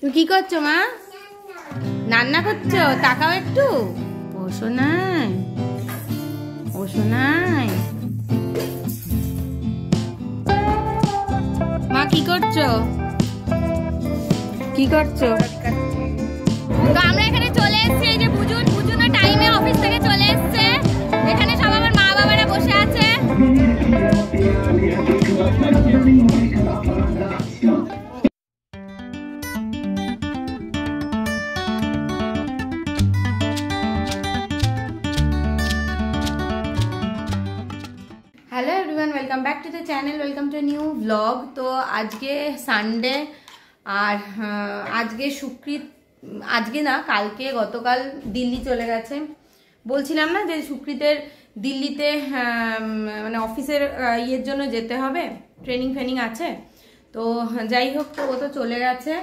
তুমি কি করছো মা? রান্না করছো? তাকাও একটু। ও সোনাই, ও সোনাই, মা কি করছো? কি করছো? তো আমরা এখানে চলে এসেছি, এই যে বুঝুনো টাইমে অফিস থেকে চলে এসেছে। এখানে সব আমার মা বাবারা বসে আছে। Hello everyone, welcome back to the channel, welcome to new blog. তো আজকে সানডে আর আজকে আজকে না কালকে গতকাল দিল্লি চলে গেছে। বলছিলাম না যে সুকৃতের দিল্লিতে মানে অফিসের ইয়ের জন্য যেতে হবে, ট্রেনিং ফেনিং আছে। তো যাই হোক, তো ও তো চলে গেছে।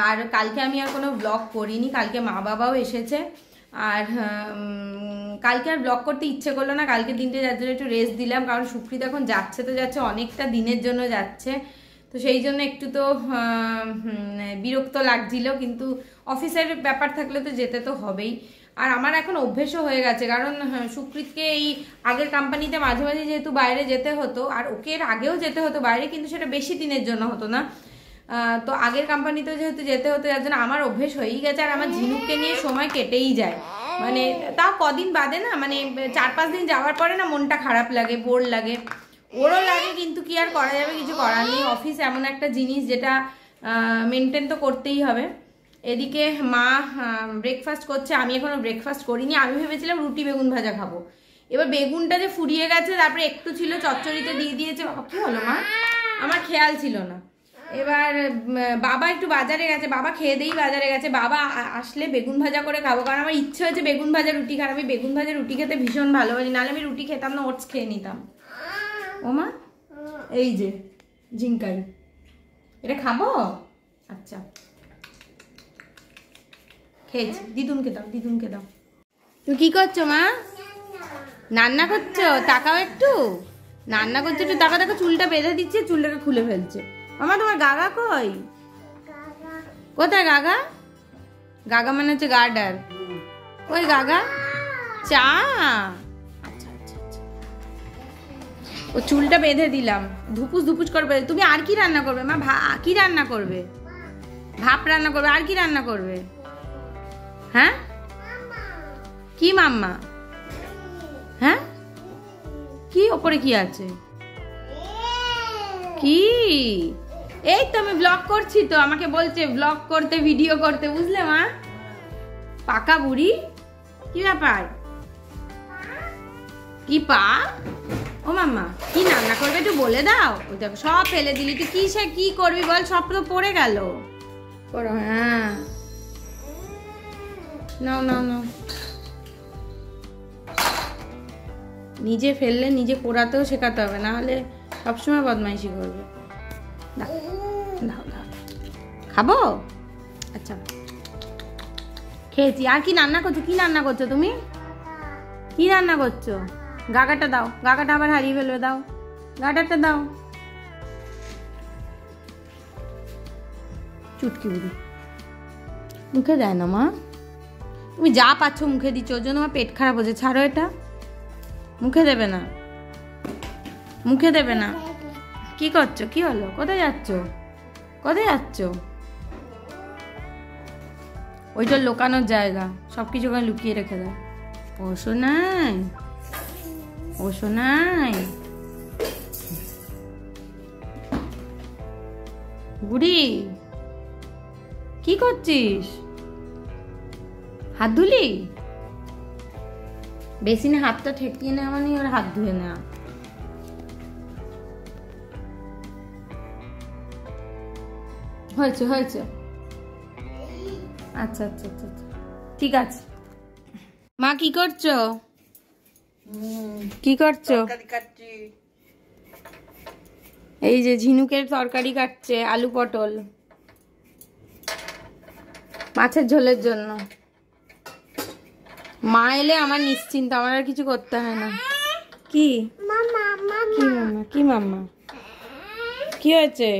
আর কালকে আমি আর কোনো ব্লগ করিনি, কালকে মা বাবাও এসেছে। আর কালকে আর ব্লগ করতে ইচ্ছে করলো না, কালকে দিনটা যার জন্য একটু রেস্ট দিলাম। কারণ সুকৃত এখন যাচ্ছে তো যাচ্ছে, অনেকটা দিনের জন্য যাচ্ছে, তো সেই জন্য একটু তো বিরক্ত লাগছিল। কিন্তু অফিসের ব্যাপার থাকলে তো যেতে তো হবেই। আর আমার এখন অভ্যেসও হয়ে গেছে, কারণ সুকৃতকে এই আগের কোম্পানিতে মাঝে মাঝে যেহেতু বাইরে যেতে হতো, আর ওকে এর আগেও যেতে হতো বাইরে, কিন্তু সেটা বেশি দিনের জন্য হতো না। তো আগের কোম্পানিতে যেহেতু যেতে হতো, যার জন্য আমার অভ্যেস হয়েই গেছে। আর আমার ঝিনুককে নিয়ে সময় কেটেই যায়, মানে তাও কদিন বাদে না, মানে 4-5 দিন যাওয়ার পরে না মনটা খারাপ লাগে, বোর লাগে, ওরও লাগে। কিন্তু কি আর করা যাবে, কিছু করার নেই। অফিস এমন একটা জিনিস যেটা মেনটেন তো করতেই হবে। এদিকে মা ব্রেকফাস্ট করছে, আমি এখনো ব্রেকফাস্ট করিনি। আমি ভেবেছিলাম রুটি বেগুন ভাজা খাবো। এবার বেগুনটা যে ফুরিয়ে গেছে, তারপরে একটু ছিল চচ্চড়িতে দিয়ে দিয়েছে। কি হলো মা? আমার খেয়াল ছিল না। এবার বাবা একটু বাজারে গেছে, বাবা খেয়ে দেই বাজারে গেছে। বাবা আসলে বেগুন ভাজা করে খাবো, কারণ আমার ইচ্ছে হয়েছে বেগুন ভাজা রুটি খাওয়ার। আমি বেগুন ভাজা রুটি খেতে ভীষণ ভালোবাসি, নাহলে আমি রুটি খেতাম না, ওটস খেয়ে নিতাম। ও মা, এই যে ঝিঙ্কাই, এটা খাবো? আচ্ছা, খেয়েছি। দিদুনকে দাও, দিদুনকে দাও। তুমি কি করছো মা? রান্না করছো? তাকাও একটু। রান্না করছো একটু তাকা। দেখো চুলটা বেঁধে দিচ্ছে, চুলটাকে খুলে ফেলছে। মামা তোমার গাগা কই? কোথায় গাগা? গাগা মানে হচ্ছে গার্ডার। ওই গাগা চা। আচ্ছা আচ্ছা আচ্ছা, ও চুলটা বেঁধে দিলাম, ধুপুস ধুপুস করবে। তুমি আর কি রান্না করবে মা? কি রান্না করবে? ভাপ রান্না করবে? আর কি রান্না করবে? হ্যাঁ কি মাম্মা? হ্যাঁ কি ওপরে কি আছে? কি? এই তো আমি ব্লগ করছি, তো আমাকে বলছে ব্লগ করতে, ভিডিও করতে, বুঝলে মা? পাকা বুড়ি, কি ব্যাপার? কি পা? ও মাম্মা কি রান্না করবে একটু বলে দাও। ওই দেখো সব ফেলে দিলি, তুই কি করবি বল? সব তো পড়ে গেল। করো, হ্যাঁ নাও নাও নাও। নিজে ফেললে নিজে পোড়াতেও শেখাতে হবে, না হলে সবসময় বদমাইশি করবে। দাও দাও দাও, খাবো? আচ্ছা খেয়েছি। আর কি রান্না করছো? কি রান্না করছো তুমি? কি রান্না করছো? গাগাটা দাও, গাগাটা আবার হারিয়ে ফেলবে। দাও গাগাটা দাও। চুটকি বুড়ি মুখে দেয় না মা। তুমি যা পাচ্ছ মুখে দিচ্ছ, ওর জন্য আমার পেট খারাপ হচ্ছে। ছাড়ো এটা, মুখে দেবে না, মুখে দেবে না। কি করছো? কি হলো? কোথায় যাচ্ছ? কোথায় যাচ্ছ? ওইটা লুকানোর জায়গা, সবকিছু ওখানে লুকিয়ে রেখে দেয়। ও সোনাই, ও সোনাই বুড়ি, কি করছিস? হাত ধুলি? বেসিনে হাতটা ঠেকিয়ে নেওয়া মানে ওর হাত ধুয়ে নেওয়া। হয়েছে হয়েছে, আচ্ছা আচ্ছা আচ্ছা ঠিক আছে। মা কি করছো? কি করছো? এই যে ঝিনুকের তরকারি কাটছে, আলু পটল, মাছের ঝোলের জন্য। মা এলে আমার নিশ্চিন্ত, আমার আর কিছু করতে হয় না। কি মাম্মা? কি মাম্মা? কি হয়েছে?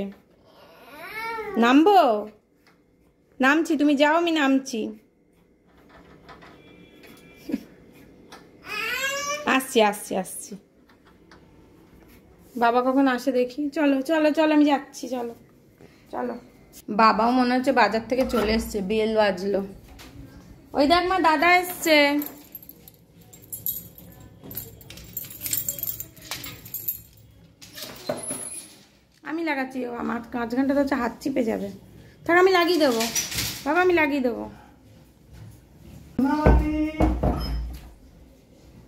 নামবো? নামছি, তুমি যাও, আমি নামছি। আসছি আসছি আসছি। বাবা কখন আসে দেখি। চলো চলো চলো, আমি যাচ্ছি, চলো চলো। বাবাও মনে হচ্ছে বাজার থেকে চলে এসছে, বেল বাজলো। ওই দেখ মা, দাদা এসছে। আমি লাগাচ্ছি, আমার 5 ঘন্টা তো হচ্ছে, হাত চিপে যাবে। থাক, আমি লাগিয়ে দেবো বাবা, আমি লাগিয়ে দেবো।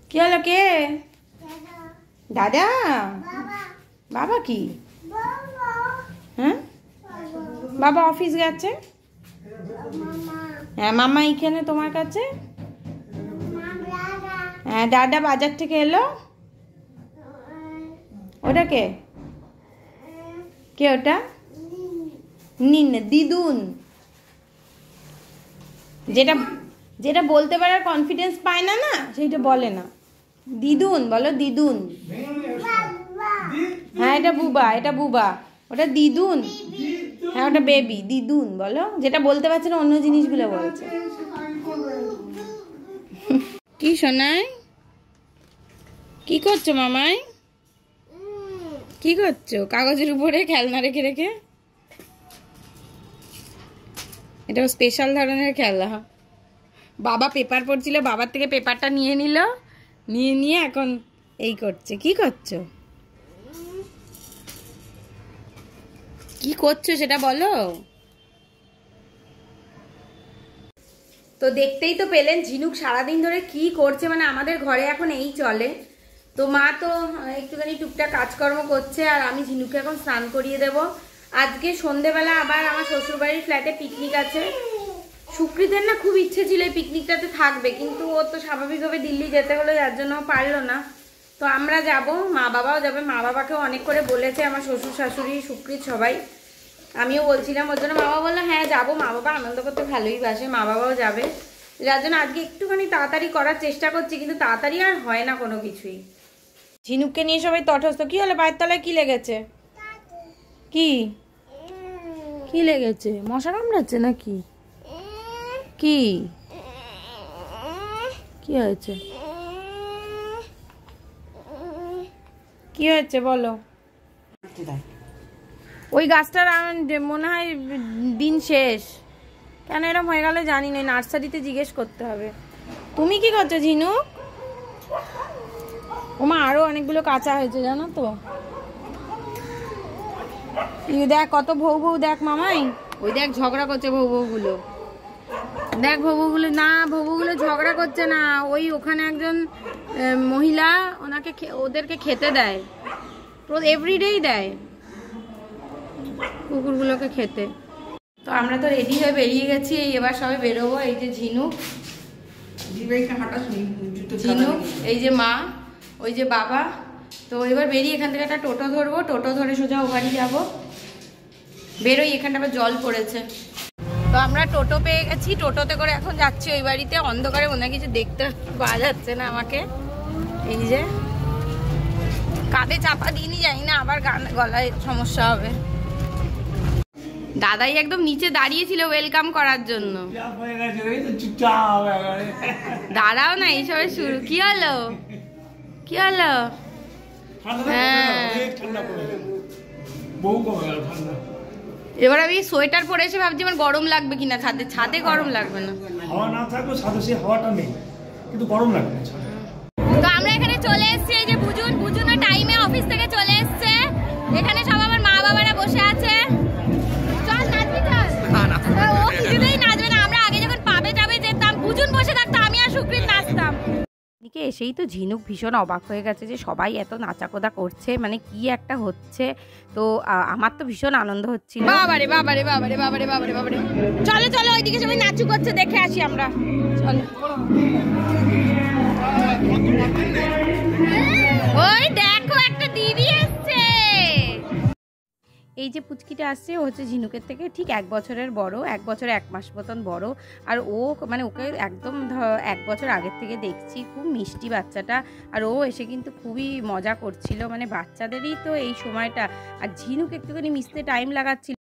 কি হলো, কে? দাদা? বাবা কি? হ্যাঁ, বাবা অফিস গেছে। হ্যাঁ, মামা এইখানে তোমার কাছে। হ্যাঁ, দাদা বাজার থেকে এলো। ওটা কে? কে ওটা? নিন, দিদুন। যেটা যেটা বলতে পারার কনফিডেন্স পায় না, না সেইটা বলে না। দিদুন বলো, দিদুন। হ্যাঁ, এটা বুবা, এটা বুবা, ওটা দিদুন। হ্যাঁ, ওটা বেবি, দিদুন বলো। যেটা বলতে পারছে না, অন্য জিনিসগুলো বলছে। কি শোনায়? কি করছো মামাই? কি করছো? কাগজের উপরে খেলনা রেখে রেখে। এটা স্পেশাল ধরনের খেলা। বাবা পেপার পড়ছিল, বাবার থেকে পেপারটা নিয়ে নিল, নিয়ে এখন এই করছে। কি করছো? কি করছো সেটা বলো। তো দেখতেই তো পেলেন ঝিনুক সারাদিন ধরে কি করছে। মানে আমাদের ঘরে এখন এই চলে। তো মা তো একটুখানি টুকটাক কাজকর্ম করছে, আর আমি ঝিনুককে এখন স্নান করিয়ে দেব। আজকে সন্ধেবেলা আবার আমার শ্বশুরবাড়ির ফ্ল্যাটে পিকনিক আছে। সুকৃতের না খুব ইচ্ছে ছিল এই পিকনিকটাতে থাকবে, কিন্তু ও তো স্বাভাবিকভাবে দিল্লি যেতে হলো, যার জন্য পারলো না। তো আমরা যাব, মা বাবাও যাবে। মা বাবাকেও অনেক করে বলেছে, আমার শ্বশুর শাশুড়ি সুকৃত সবাই। আমিও বলছিলাম, ওর জন্য মা বাবা বললো হ্যাঁ যাবো। মা বাবা আনন্দ করতে ভালোই বাসে, মা বাবাও যাবে। যার জন্য আজকে একটুখানি তাড়াতাড়ি করার চেষ্টা করছি, কিন্তু তাড়াতাড়ি আর হয় না কোনো কিছুই। ঝিনুককে নিয়ে সবাই তটস্থ। কি হলো, পায়ের তলায় কি লেগেছে? কি কি লেগেছে? মশা কামড়াচ্ছে নাকি? কি কি হয়েছে? কি হয়েছে বলো। ওই গাছটার মনে হয় দিন শেষ। কেন এরকম হয়ে গেল জানি না, নার্সারিতে জিজ্ঞেস করতে হবে। তুমি কি করছো ঝিনুক? ওমা, আরো অনেকগুলো কাঁচা হয়েছে জানো তো। দেখ কত ভৌ ভৌ, দেখ মামাই, ওই দেখ ঝগড়া করছে ভৌ ভৌ গুলো। দেখ ভৌ ভৌ গুলো, না ভৌ ভৌ গুলো ঝগড়া করছে না, ওই ওখানে একজন মহিলা ওনাকে ওদেরকে খেতে দেয়, এভরিডেই দেয় কুকুরগুলোকে খেতে। তো আমরা তো রেডি হয়ে বেরিয়ে গেছি, এবার সবাই বেরোবো। এই যে ঝিনুক, ঝিনুক, এই যে মা, ওই যে বাবা। তো এবার বেরিয়ে এখান থেকে একটা টোটো ধরবো, টোটো ধরে সোজা ও বাড়ি যাবো। বেরোই, এখানটা আবার জল পড়েছে। তো আমরা টোটো পেয়ে গেছি, টোটোতে করে এখন যাচ্ছি ওই বাড়িতে। অন্ধকারে মনে কিছু দেখতে পাওয়া যাচ্ছে না আমাকে। এই যে কাঁধে চাপা দিইনি, যাই না আবার গলায় সমস্যা হবে। দাদাই একদম নিচে দাঁড়িয়েছিল ওয়েলকাম করার জন্য। দাঁড়াও না, এইসবের শুরু। কি হলো, কি হলো? হ্যাঁ, এবার আমি সোয়েটার পরে এসে ভাবছি আমার গরম লাগবে কিনা। ছাদে গরম লাগবে না, হাওয়া না থাকবে, ছাদে সে হাওয়াটা নেই, কিন্তু গরম লাগবে। তো আমরা এখানে চলে এসেছি, এই যে বুঝুন টাইমে অফিস থেকে চলে এসছে। এখানে সব আমার মা বাবারা বসে আছে। চল নাচবি, চল। ও কিছুতেই নাচবে না। আমরা আগে যখন পাবে যেতাম, বুঝুন বসে থাকতো, আমি আর সুকৃত নাচতাম। এদিকে এসেই তো ঝিনুক ভীষণ অবাক হয়ে গেছে যে সবাই এত নাচাকোদা করছে, মানে কি একটা হচ্ছে। তো আমার তো ভীষণ আনন্দ হচ্ছিল। বাবারে বাবারে বাবারে বাবারে বাবারে বাবারে, চলো চলো ওইদিকে সবাই নাচু করছে, দেখে আসি আমরা। চলো, ওই দেখো একটা দিদি এসছে। এই যে পুচকিটা আসছে, ও হচ্ছে ঝিনুকের থেকে ঠিক 1 বছরের বড়, 1 বছর 1 মাস মতন বড়। আর ও মানে ওকে একদম 1 বছর আগের থেকে দেখছি, খুব মিষ্টি বাচ্চাটা। আর ও এসে কিন্তু খুবই মজা করছিল, মানে বাচ্চাদেরই তো এই সময়টা। আর ঝিনুক একটুখানি মিশতে টাইম লাগাচ্ছিল।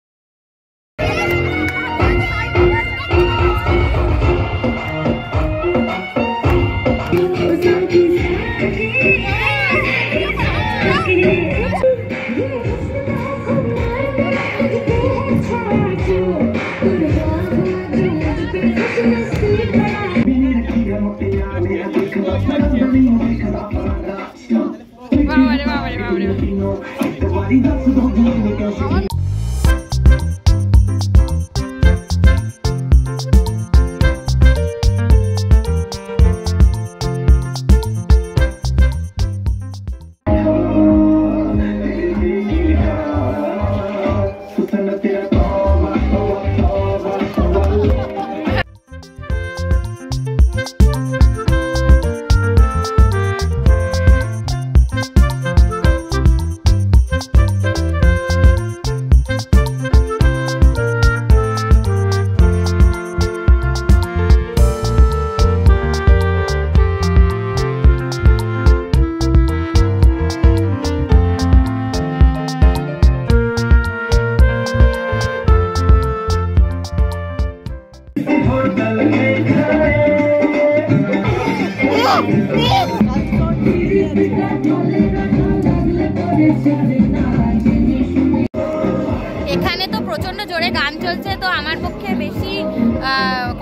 এখানে তো প্রচন্ড জোরে গান চলছে, তো আমার পক্ষে বেশি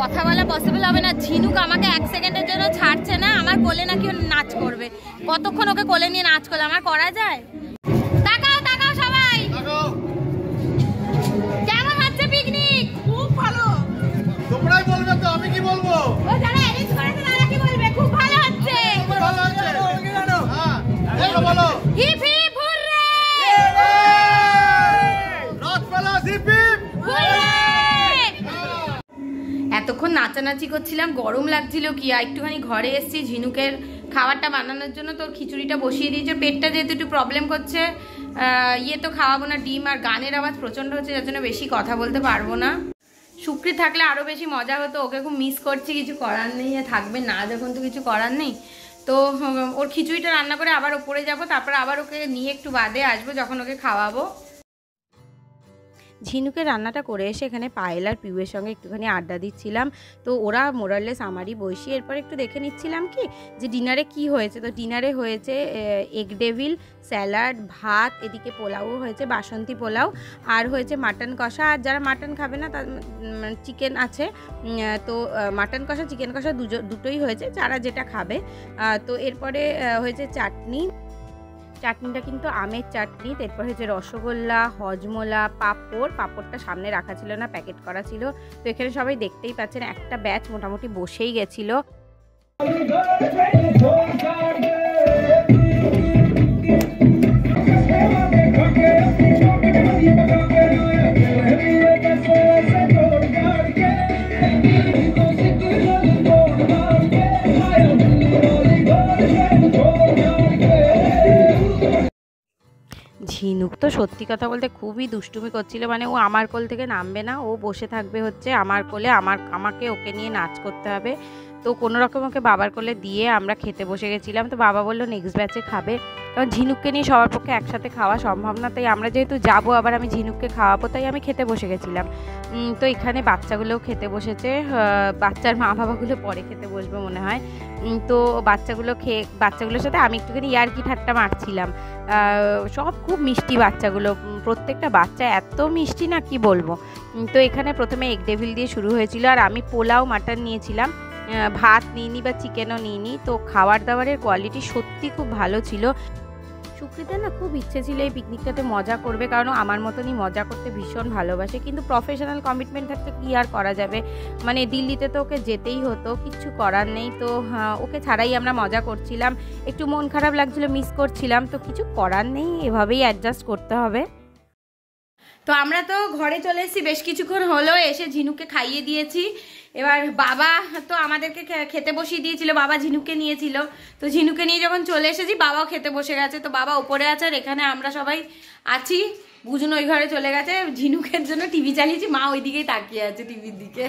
কথা বলা পসিবল হবে না। ঝিনুক আমাকে 1 সেকেন্ডের জন্য ছাড়ছে না, আমার কোলে নাকি নাচ করবে। কতক্ষণ ওকে কোলে নিয়ে নাচ করলে আমার করা যায়? তাকাও তাকাও সবাই, কেমন হচ্ছে পিকনিক? খুব ভালো। তোমরাই বলবে তো, আমি কি বলবো? ও যারা অ্যারেঞ্জ করেছে তারা কি বলবে? খুব ভালো হচ্ছে। ভালো হচ্ছে। হ্যাঁ, বলো বলো। Hip hip hooray! রথপালা হিপ হিপ হুররে! এতক্ষণ নাচানাচি করছিলাম, গরম লাগছিল কি, একটুখানি ঘরে এসেছি ঝিনুকের খাবারটা বানানোর জন্য। তোর খিচুড়িটা বসিয়ে দিয়েছে, পেটটা যেহেতু একটু প্রবলেম করছে, ইয়ে তো খাওয়াবো না, ডিম আর গানের আওয়াজ প্রচণ্ড হচ্ছে, যার জন্য বেশি কথা বলতে পারবো না। সুকৃত থাকলে আরও বেশি মজা হতো, ওকে খুব মিস করছি, কিছু করার নেই, থাকবে না যখন তো কিছু করার নেই। তো ওর খিচুড়িটা রান্না করে আবার ওপরে যাব, তারপরে আবার ওকে নিয়ে একটু বাদে আসবো যখন ওকে খাওয়াবো। ঝিনুকের রান্নাটা করে এসে এখানে পায়েল আর পিউয়ের সঙ্গে একটুখানি আড্ডা দিচ্ছিলাম। তো ওরা মোরাললেস আমারই বসি। এরপর একটু দেখে নিচ্ছিলাম কি যে ডিনারে কি হয়েছে। তো ডিনারে হয়েছে এগ ডেভিল, স্যালাড, ভাত, এদিকে পোলাও হয়েছে, বাসন্তী পোলাও, আর হয়েছে মাটন কষা। আর যারা মাটন খাবে না তার চিকেন আছে, তো মাটন কষা চিকেন কষা দুটোই হয়েছে, যারা যেটা খাবে। তো এরপরে হয়েছে চাটনি, চাটনিটা কিন্তু আমের চাটনি। তারপর হচ্ছে রসগোল্লা, হজমোলা, পাঁপড়টা সামনে রাখা ছিল না, প্যাকেট করা ছিল। তো এখানে সবাই দেখতেই পাচ্ছেন একটা ব্যাচ মোটামুটি বসেই গেছিলো। ঝিনুক তো সত্যি কথা বলতে খুবই দুষ্টুমি করছিল, মানে ও আমার কোল থেকে নামবে না, ও বসে থাকবে হচ্ছে আমার কোলে, আমাকে ওকে নিয়ে নাচ করতে হবে। তো কোনো রকম ওকে বাবার কোলে দিয়ে আমরা খেতে বসে গেছিলাম। তো বাবা বললো নেক্সট ব্যাচে খাবে, কারণ ঝিনুককে নিয়ে সবার পক্ষে একসাথে খাওয়া সম্ভব না। তাই আমরা যেহেতু যাবো আবার আমি ঝিনুককে খাওয়াবো, তাই আমি খেতে বসে গেছিলাম। তো এখানে বাচ্চাগুলোও খেতে বসেছে, বাচ্চার মা বাবাগুলো পরে খেতে বসবে মনে হয়। তো বাচ্চাগুলোর সাথে আমি একটুখানি ইয়ার্কি ঠাট্টা মারছিলাম। সব খুব মিষ্টি বাচ্চাগুলো, প্রত্যেকটা বাচ্চা এত মিষ্টি না কি বলবো। তো এখানে প্রথমে এগ ডেভিল দিয়ে শুরু হয়েছিল, আর আমি পোলাও মাটন নিয়েছিলাম, ভাত নিইনি বা চিকেনও নিইনি। তো খাবার দাবারের কোয়ালিটি সত্যি খুব ভালো ছিল। সুকৃতের না খুব ইচ্ছে ছিল এই পিকনিকটাতে মজা করবে, কারণ আমার মতনই মজা করতে ভীষণ ভালোবাসে, কিন্তু প্রফেশনাল কমিটমেন্ট থাকতে কি আর করা যাবে, মানে দিল্লিতে তো ওকে যেতেই হতো, কিচ্ছু করার নেই। তো ওকে ছাড়াই আমরা মজা করছিলাম, একটু মন খারাপ লাগছিল, মিস করছিলাম, তো কিছু করার নেই, এভাবেই অ্যাডজাস্ট করতে হবে। তো আমরা তো ঘরে চলে এসেছি, বেশ কিছুক্ষণ হলো এসে ঝিনুককে খাইয়ে দিয়েছি। এবার বাবা তো আমাদেরকে খেতে বসিয়ে দিয়েছিল, বাবা ঝিনুককে নিয়েছিল। তো ঝিনুককে নিয়ে যখন চলে এসেছি বাবাও খেতে বসে গেছে। তো বাবা উপরে আছে আর এখানে আমরা সবাই আছি। বুঝুন ওই ঘরে চলে গেছে, ঝিনুকের জন্য টিভি চালিয়েছি, মা ওই দিকেই তাকিয়ে আছে টিভির দিকে।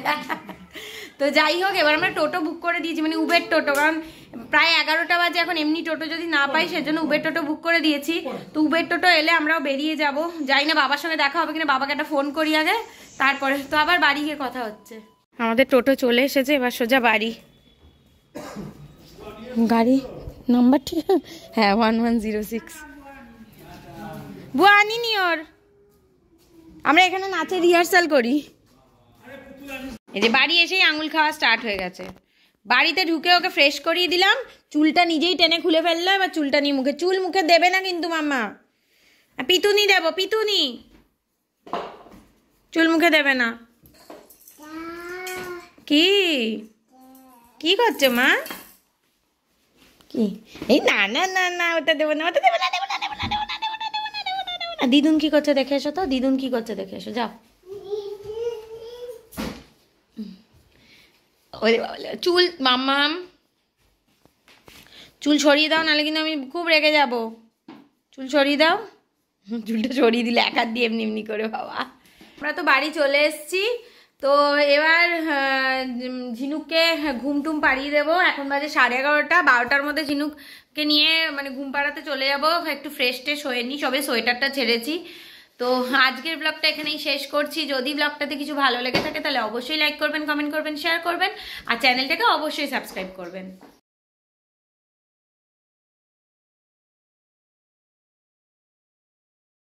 তো যাই হোক, এবার আমরা টোটো বুক করে দিয়েছি, মানে উবের টোটো, কারণ প্রায় 11টা বাজে, এখন এমনি টোটো যদি না পাই সেজন্য উবের টোটো বুক করে দিয়েছি। তো উবের টোটো এলে আমরাও বেরিয়ে যাব। যাই না বাবার সঙ্গে দেখা হবে কিনা, বাবাকে একটা ফোন করি আগে, তারপরে তো আবার বাড়ি গিয়ে কথা হচ্ছে। আমাদের টোটো চলে এসেছে, এবার সোজা বাড়ি। গাড়ি নাম্বার ঠিক, হ্যাঁ 1106। বুয়া আনিনি ওর, আমরা এখানে নাচের রিহার্সাল করি। এই যে বাড়ি এসেই আঙুল খাওয়া স্টার্ট হয়ে গেছে। বাড়িতে ঢুকে ওকে ফ্রেশ করিয়ে দিলাম, চুলটা নিজেই টেনে খুলে ফেললো, এবার চুলটা নিয়ে চুল মুখে দেবে না কিন্তু মাম্মা, পিতুনি দেবো, পিতুনি, চুল মুখে দেবে না। কি কি করছো মা? কি এই না না না না, ওটা দেবো না, ওটা দেবো না, দেবো না, দেবো না, দেবো না, দেবো না, দেবো না, দেবো না, দেবো না। দিদুন কি করছে দেখে এসো তো, দিদুন কি করছে দেখে এসো, যাও। চুল মাম্মাম, চুল সরিয়ে দাও, নাহলে কিন্তু আমি খুব রেগে যাব। চুল সরিয়ে দাও, চুলটা সরিয়ে দিলে এক হাত দিয়ে এমনি এমনি করে বাবা। আমরা তো বাড়ি চলে এসেছি। তো এবার ঝিনুককে ঘুম টুম পাড়িয়ে দেবো। এখন বাজে 11:30, 12টার মধ্যে ঝিনুককে নিয়ে মানে ঘুম পাড়াতে চলে যাবো। একটু ফ্রেশ ট্রেশ হয়ে নিই, সবে সোয়েটারটা ছেড়েছি। তো আজকের ব্লগটা এখানেই শেষ করছি। যদি ব্লগটাতে কিছু ভালো লেগে থাকে তাহলে অবশ্যই লাইক করবেন, কমেন্ট করবেন, শেয়ার করবেন, আর চ্যানেলটাকে অবশ্যই সাবস্ক্রাইব করবেন।